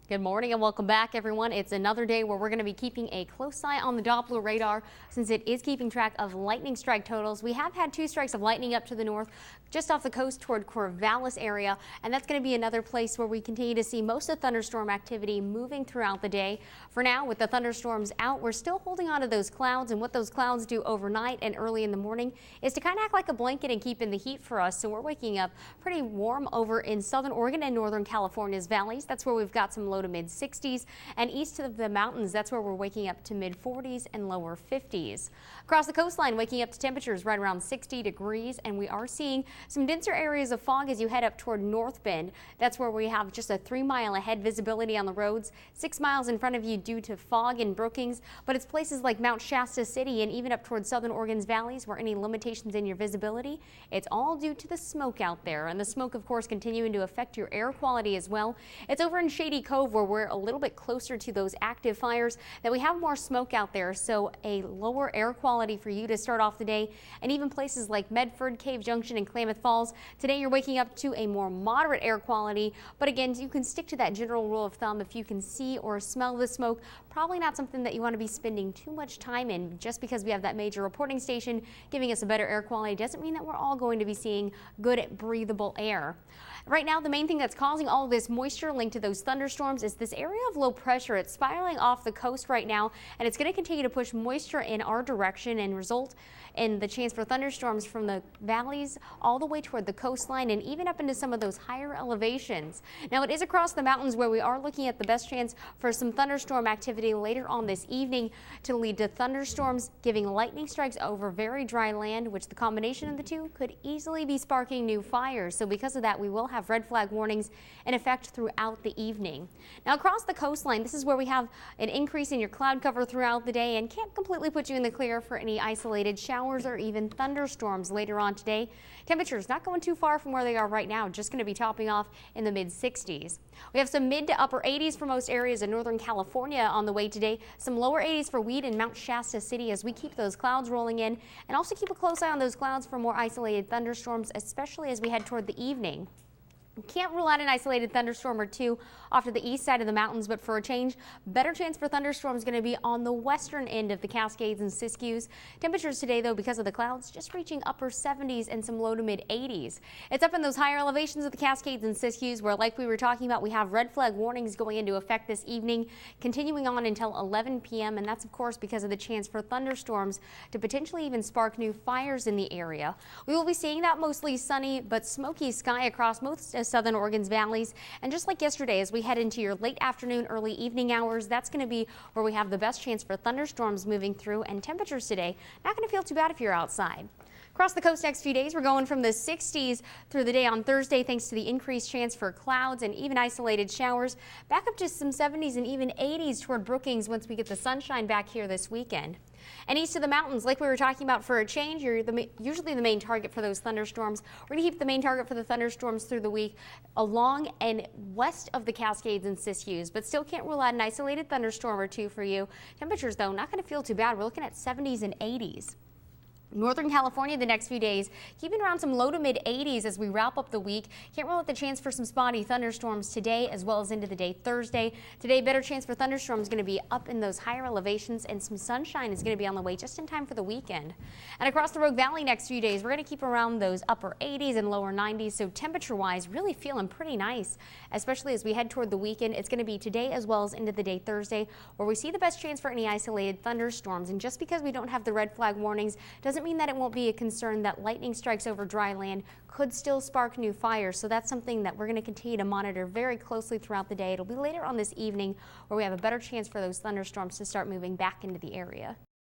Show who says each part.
Speaker 1: Good morning and welcome back, everyone. It's another day where we're going to be keeping a close eye on the Doppler radar since it is keeping track of lightning strike totals. We have had 2 strikes of lightning up to the north, just off the coast toward Corvallis area, and that's going to be another place where we continue to see most of thunderstorm activity moving throughout the day. For now, with the thunderstorms out, we're still holding on to those clouds, and what those clouds do overnight and early in the morning is to kind of act like a blanket and keep in the heat for us. So we're waking up pretty warm over in southern Oregon and northern California's valleys. That's where we've got some low to mid 60s, and east of the mountains, that's where we're waking up to mid 40s and lower 50s. Across the coastline, waking up to temperatures right around 60 degrees, and we are seeing some denser areas of fog as you head up toward North Bend. That's where we have just a 3-mile ahead visibility on the roads, 6 miles in front of you due to fog in Brookings, but it's places like Mount Shasta City and even up toward southern Oregon's valleys where any limitations in your visibility, it's all due to the smoke out there. And the smoke, of course, continuing to affect your air quality as well. It's over in Shady Cove where we're a little bit closer to those active fires that we have more smoke out there, so a lower air quality for you to start off the day. And even places like Medford, Cave Junction, and Klamath Falls, today you're waking up to a more moderate air quality, but again, you can stick to that general rule of thumb. If you can see or smell the smoke, probably not something that you want to be spending too much time in. Just because we have that major reporting station giving us a better air quality doesn't mean that we're all going to be seeing good breathable air. Right now, the main thing that's causing all of this moisture linked to those thunderstorms is this area of low pressure. It's spiraling off the coast right now, and it's going to continue to push moisture in our direction and result in the chance for thunderstorms from the valleys all the way toward the coastline and even up into some of those higher elevations. Now, it is across the mountains where we are looking at the best chance for some thunderstorm activity later on this evening to lead to thunderstorms, giving lightning strikes over very dry land, which the combination of the two could easily be sparking new fires. So because of that, we will have red flag warnings in effect throughout the evening. Now, across the coastline, this is where we have an increase in your cloud cover throughout the day and can't completely put you in the clear for any isolated showers or even thunderstorms later on today. Temperatures not going too far from where they are right now, just going to be topping off in the mid 60s. We have some mid to upper 80s for most areas in northern California on the way today. Some lower 80s for Weed and Mount Shasta City as we keep those clouds rolling in, and also keep a close eye on those clouds for more isolated thunderstorms, especially as we head toward the evening. Can't rule out an isolated thunderstorm or two off to the east side of the mountains, but for a change, better chance for thunderstorms going to be on the western end of the Cascades and Siskiyous. Temperatures today, though, because of the clouds, just reaching upper 70s and some low to mid 80s. It's up in those higher elevations of the Cascades and Siskiyous where, like we were talking about, we have red flag warnings going into effect this evening, continuing on until 11 p.m. And that's, of course, because of the chance for thunderstorms to potentially even spark new fires in the area. We will be seeing that mostly sunny but smoky sky across most of southern Oregon's valleys. And just like yesterday, as we head into your late afternoon, early evening hours, that's going to be where we have the best chance for thunderstorms moving through, and temperatures today not going to feel too bad if you're outside. Across the coast next few days, we're going from the 60s through the day on Thursday thanks to the increased chance for clouds and even isolated showers, back up to some 70s and even 80s toward Brookings once we get the sunshine back here this weekend. And east of the mountains, like we were talking about, for a change, you're usually the main target for those thunderstorms. We're going to keep the main target for the thunderstorms through the week along and west of the Cascades and Siskiyous, but still can't rule out an isolated thunderstorm or two for you. Temperatures, though, not going to feel too bad. We're looking at 70s and 80s. Northern California the next few days, keeping around some low to mid 80s as we wrap up the week. Can't rule out the chance for some spotty thunderstorms today as well as into the day Thursday. Today, better chance for thunderstorms going to be up in those higher elevations, and some sunshine is going to be on the way just in time for the weekend. And across the Rogue Valley next few days, we're going to keep around those upper 80s and lower 90s. So temperature-wise, really feeling pretty nice, especially as we head toward the weekend. It's going to be today as well as into the day Thursday where we see the best chance for any isolated thunderstorms. And just because we don't have the red flag warnings doesn't mean that it won't be a concern that lightning strikes over dry land could still spark new fires. So that's something that we're going to continue to monitor very closely throughout the day. It'll be later on this evening where we have a better chance for those thunderstorms to start moving back into the area.